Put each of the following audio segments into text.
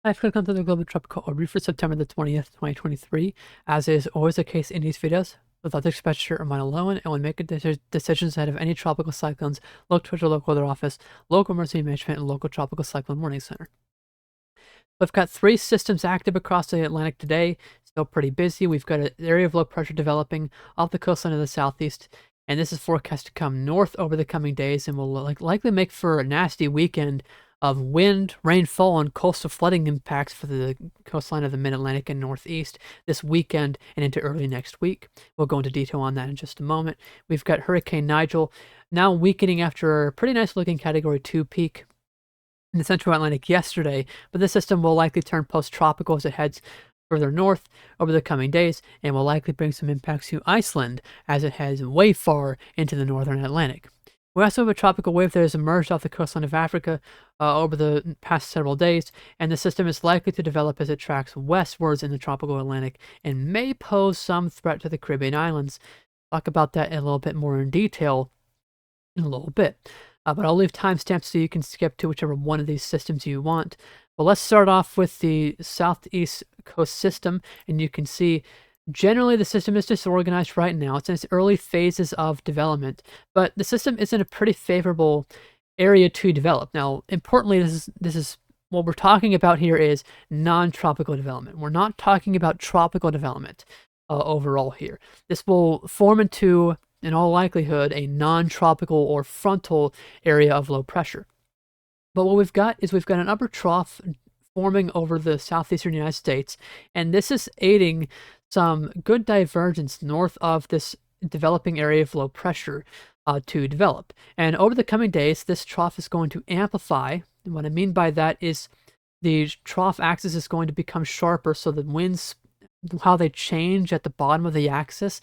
I've clicked onto the global tropical overview for September the 20th, 2023. As is always the case in these videos, without the expenditure of mine alone, and when making decisions ahead of any tropical cyclones, look towards your local weather office, local emergency management, and local tropical cyclone warning center. We've got 3 systems active across the Atlantic today, still pretty busy. We've got an area of low pressure developing off the coastline of the southeast, and this is forecast to come north over the coming days and will likely make for a nasty weekend of wind, rainfall, and coastal flooding impacts for the coastline of the mid-Atlantic and northeast this weekend and into early next week. We'll go into detail on that in just a moment. We've got Hurricane Nigel now weakening after a pretty nice looking Category 2 peak in the central Atlantic yesterday, but this system will likely turn post-tropical as it heads further north over the coming days and will likely bring some impacts to Iceland as it heads way far into the northern Atlantic. We also have a tropical wave that has emerged off the coastline of Africa over the past several days, and the system is likely to develop as it tracks westwards in the tropical Atlantic and may pose some threat to the Caribbean islands. Talk about that a little bit more in detail in a little bit. But I'll leave timestamps so you can skip to whichever one of these systems you want. But let's start off with the southeast coast system, and you can see generally the system is disorganized right now. It's in its early phases of development, but the system is in a pretty favorable area to develop. Now, importantly, this is what we're talking about here is non-tropical development. We're not talking about tropical development overall here. This will form into, in all likelihood, a non-tropical or frontal area of low pressure. But what we've got is we've got an upper trough forming over the southeastern United States, and this is aiding some good divergence north of this developing area of low pressure to develop. And over the coming days, this trough is going to amplify. And what I mean by that is the trough axis is going to become sharper, so the winds, how they change at the bottom of the axis,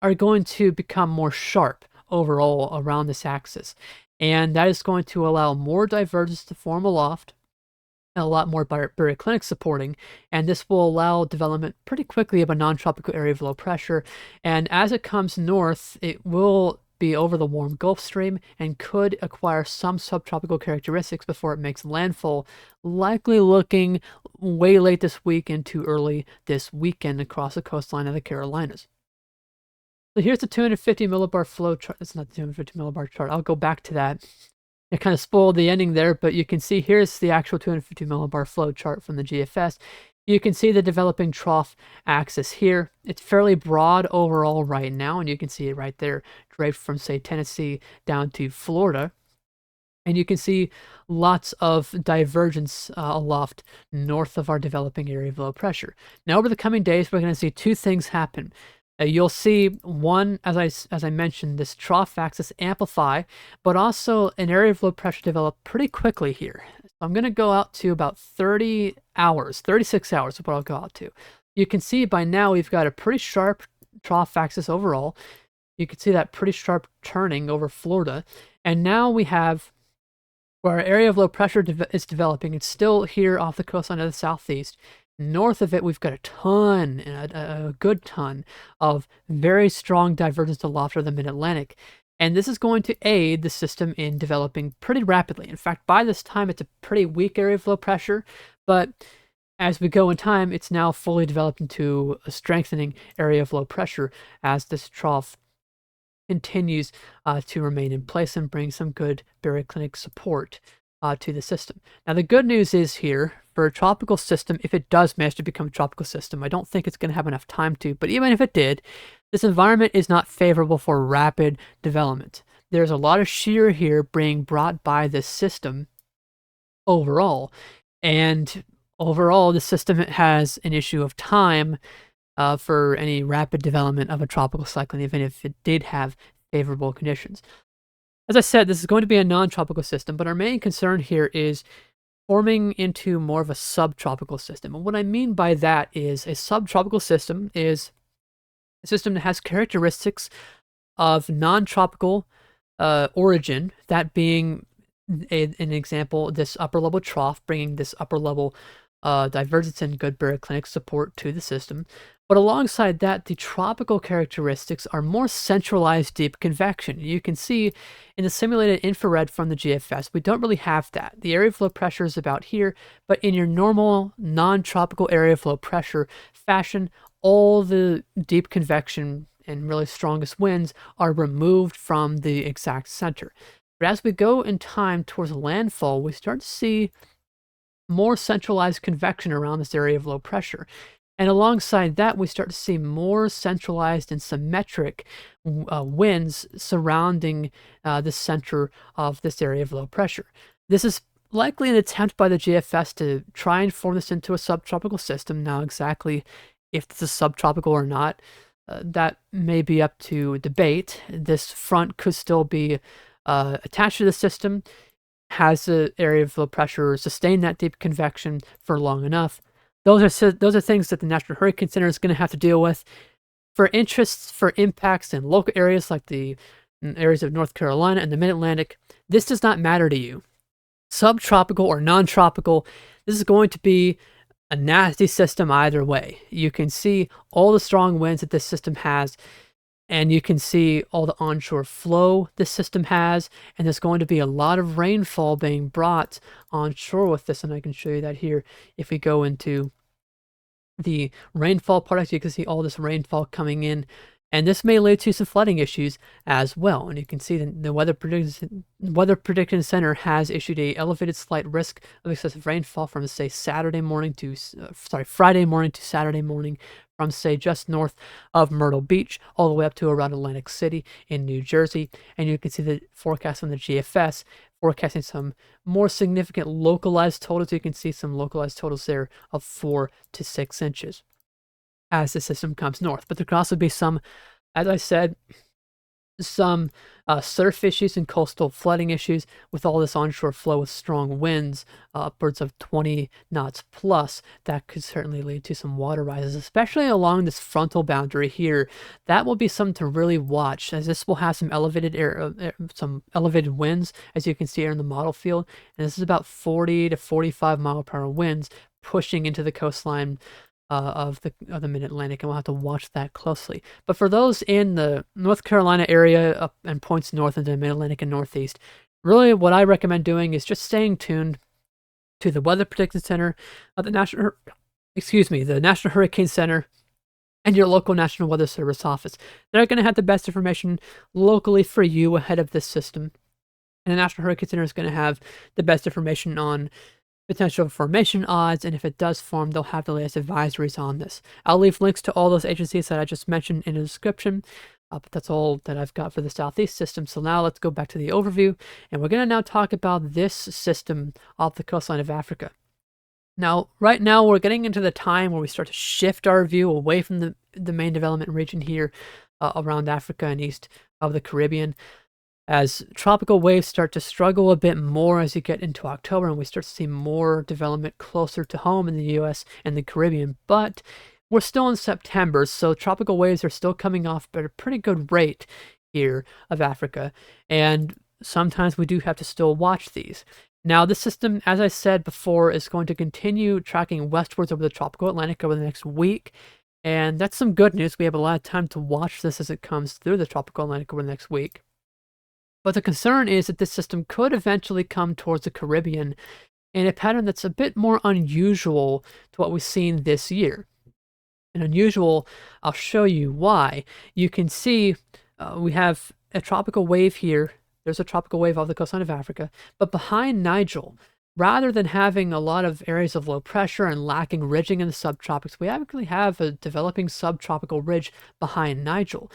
are going to become more sharp overall around this axis. And that is going to allow more divergence to form aloft, a lot more baryclinic supporting, and this will allow development pretty quickly of a non-tropical area of low pressure. And as it comes north, it will be over the warm Gulf Stream and could acquire some subtropical characteristics before it makes landfall, likely looking way late this week into early this weekend across the coastline of the Carolinas. So here's the 250 millibar flow chart. It's not the 250 millibar chart. I'll go back to that. It kind of spoiled the ending there, but you can see here's the actual 250 millibar flow chart from the GFS. You can see the developing trough axis here. It's fairly broad overall right now, and you can see it right there, draped from, say, Tennessee down to Florida. And you can see lots of divergence aloft north of our developing area of low pressure. Now, over the coming days, we're going to see 2 things happen. You'll see one, as I mentioned, this trough axis amplify, but also an area of low pressure develop pretty quickly here. So I'm going to go out to about 30 hours, 36 hours is what I'll go out to. You can see by now we've got a pretty sharp trough axis overall. You can see that pretty sharp turning over Florida. And now we have where our area of low pressure is developing. It's still here off the coastline of the southeast. North of it, we've got a ton, a good ton of very strong divergence aloft of the mid-Atlantic. And this is going to aid the system in developing pretty rapidly. In fact, by this time, it's a pretty weak area of low pressure, but as we go in time, it's now fully developed into a strengthening area of low pressure as this trough continues to remain in place and bring some good baryclinic support to the system. Now, the good news is here, for a tropical system, if it does manage to become a tropical system, I don't think it's going to have enough time to, but even if it did, this environment is not favorable for rapid development. There's a lot of shear here being brought by this system overall, and overall, the system has an issue of time for any rapid development of a tropical cyclone, even if it did have favorable conditions. As I said, this is going to be a non-tropical system, but our main concern here is forming into more of a subtropical system. And what I mean by that is a subtropical system is a system that has characteristics of non-tropical origin, that being an example, this upper level trough, bringing this upper level divergence in good barocclinic support to the system. But alongside that, the tropical characteristics are more centralized deep convection. You can see in the simulated infrared from the GFS, we don't really have that. The area of low pressure is about here, but in your normal non-tropical area of low pressure fashion, all the deep convection and really strongest winds are removed from the exact center. But as we go in time towards landfall, we start to see more centralized convection around this area of low pressure. And alongside that, we start to see more centralized and symmetric winds surrounding the center of this area of low pressure. This is likely an attempt by the GFS to try and form this into a subtropical system. Now, exactly if this is subtropical or not, that may be up to debate. This front could still be attached to the system, has the area of low pressure sustain that deep convection for long enough. Those are things that the National Hurricane Center is going to have to deal with. For interests, for impacts in local areas like the areas of North Carolina and the Mid-Atlantic, this does not matter to you. Subtropical or non-tropical, this is going to be a nasty system either way. You can see all the strong winds that this system has, and you can see all the onshore flow this system has, and there's going to be a lot of rainfall being brought onshore with this, and I can show you that here. If we go into the rainfall product, you can see all this rainfall coming in, and this may lead to some flooding issues as well. And you can see the Weather Prediction Center has issued a elevated slight risk of excessive rainfall from, say, Friday morning to Saturday morning, from, say, just north of Myrtle Beach all the way up to around Atlantic City in New Jersey. And you can see the forecast from the GFS forecasting some more significant localized totals. You can see some localized totals there of 4 to 6 inches as the system comes north. But there could also be some, as I said, some surf issues and coastal flooding issues with all this onshore flow with strong winds, upwards of 20 knots plus. That could certainly lead to some water rises, especially along this frontal boundary here. That will be something to really watch, as this will have some elevated winds, as you can see here in the model field. And this is about 40 to 45 mile per hour winds pushing into the coastline of the Mid-Atlantic, and we'll have to watch that closely. But for those in the North Carolina area up and points north into the Mid-Atlantic and Northeast, really what I recommend doing is just staying tuned to the Weather Prediction Center, the National Hurricane Center, and your local National Weather Service office. They're going to have the best information locally for you ahead of this system. And the National Hurricane Center is going to have the best information on potential formation odds, and if it does form, they'll have the latest advisories on this. I'll leave links to all those agencies that I just mentioned in the description, but that's all that I've got for the Southeast system. So now let's go back to the overview, and we're going to now talk about this system off the coastline of Africa. Now, right now, we're getting into the time where we start to shift our view away from the main development region here around Africa and east of the Caribbean, as tropical waves start to struggle a bit more as you get into October, and we start to see more development closer to home in the US and the Caribbean. But we're still in September, so tropical waves are still coming off at a pretty good rate here of Africa, and sometimes we do have to still watch these. Now, this system, as I said before, is going to continue tracking westwards over the tropical Atlantic over the next week, and that's some good news. We have a lot of time to watch this as it comes through the tropical Atlantic over the next week. But the concern is that this system could eventually come towards the Caribbean in a pattern that's a bit more unusual to what we've seen this year. And unusual, I'll show you why. You can see we have a tropical wave here. There's a tropical wave off the coastline of Africa. But behind Nigel, rather than having a lot of areas of low pressure and lacking ridging in the subtropics, we actually have a developing subtropical ridge behind Nigel.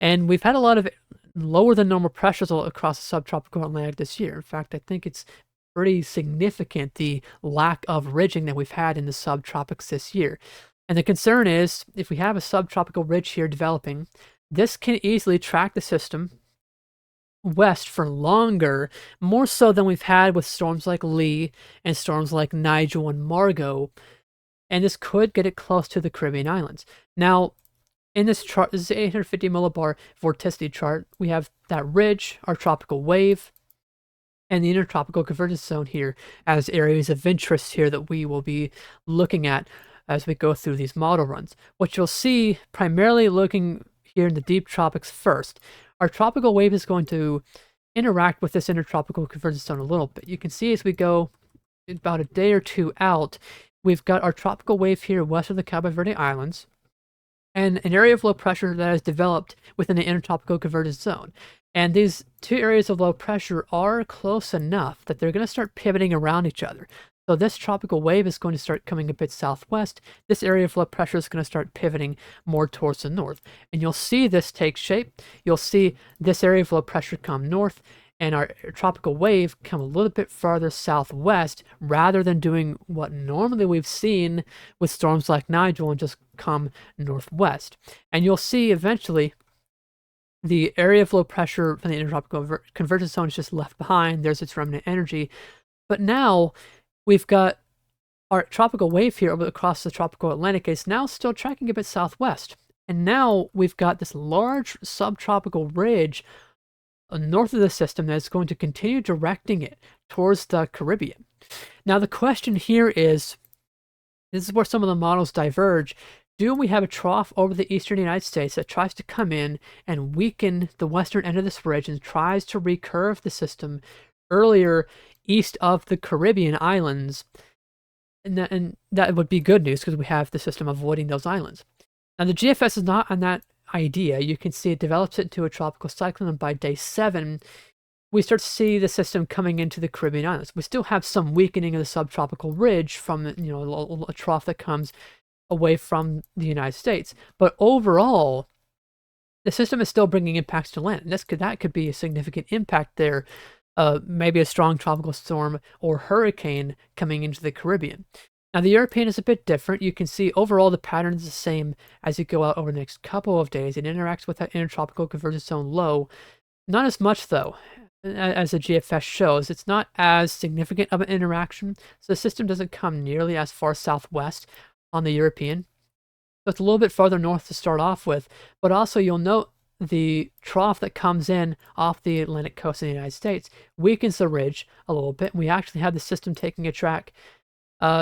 And we've had a lot of lower than normal pressures across the subtropical Atlantic this year. In fact, I think it's pretty significant, the lack of ridging that we've had in the subtropics this year. And the concern is, if we have a subtropical ridge here developing, this can easily track the system west for longer, more so than we've had with storms like Lee and storms like Nigel and Margot. And this could get it close to the Caribbean islands. Now, in this chart, this is the 850 millibar vorticity chart. We have that ridge, our tropical wave, and the intertropical convergence zone here as areas of interest here that we will be looking at as we go through these model runs. What you'll see, primarily looking here in the deep tropics first, our tropical wave is going to interact with this intertropical convergence zone a little bit. You can see as we go about a day or two out, we've got our tropical wave here west of the Cabo Verde Islands, and an area of low pressure that has developed within the intertropical convergence zone. And these two areas of low pressure are close enough that they're going to start pivoting around each other. So this tropical wave is going to start coming a bit southwest. This area of low pressure is going to start pivoting more towards the north. And you'll see this take shape. You'll see this area of low pressure come north, and our tropical wave come a little bit farther southwest rather than doing what normally we've seen with storms like Nigel and just come northwest. And you'll see eventually the area of low pressure from the intertropical convergence zone is just left behind. There's its remnant energy. But now we've got our tropical wave here over across the tropical Atlantic is now still tracking a bit southwest. And now we've got this large subtropical ridge north of the system that is going to continue directing it towards the Caribbean. Now the question here is, this is where some of the models diverge. Do we have a trough over the eastern United States that tries to come in and weaken the western end of this ridge and tries to recurve the system earlier east of the Caribbean islands? And that would be good news because we have the system avoiding those islands. Now the GFS is not on that idea. You can see it develops it into a tropical cyclone, and by day 7, we start to see the system coming into the Caribbean islands. We still have some weakening of the subtropical ridge from a trough that comes away from the United States, but overall, the system is still bringing impacts to land, and that could be a significant impact there. Maybe a strong tropical storm or hurricane coming into the Caribbean. Now, the European is a bit different. You can see overall the pattern is the same as you go out over the next couple of days. It interacts with that intertropical convergence zone low. Not as much, though, as the GFS shows. It's not as significant of an interaction, so the system doesn't come nearly as far southwest on the European. So it's a little bit farther north to start off with, but also you'll note the trough that comes in off the Atlantic coast of the United States weakens the ridge a little bit. We actually have the system taking a track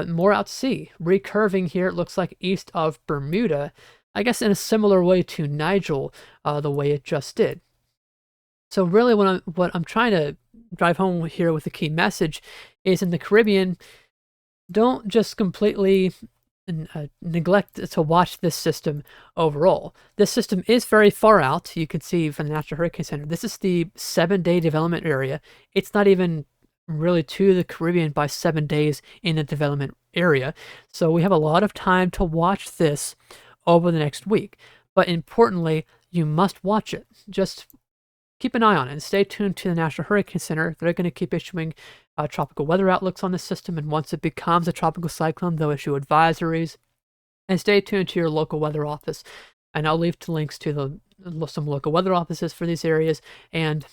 more out to sea, recurving here, it looks like east of Bermuda, I guess in a similar way to Nigel, the way it just did. So really what I'm trying to drive home here with the key message is, in the Caribbean, don't just completely neglect to watch this system overall. This system is very far out. You can see from the National Hurricane Center, this is the 7-day development area. It's not even really to the Caribbean by 7 days in the development area. So we have a lot of time to watch this over the next week. But importantly, you must watch it. Just keep an eye on it and stay tuned to the National Hurricane Center. They're going to keep issuing tropical weather outlooks on the system, and once it becomes a tropical cyclone, they'll issue advisories. And stay tuned to your local weather office. And I'll leave links to some local weather offices for these areas and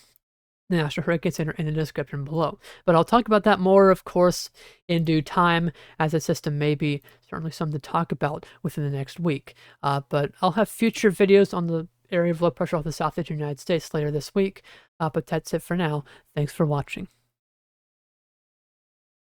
the National Hurricane Center in the description below. But I'll talk about that more, of course, in due time, as the system may be certainly something to talk about within the next week. But I'll have future videos on the area of low pressure off the southeastern United States later this week. But that's it for now. Thanks for watching.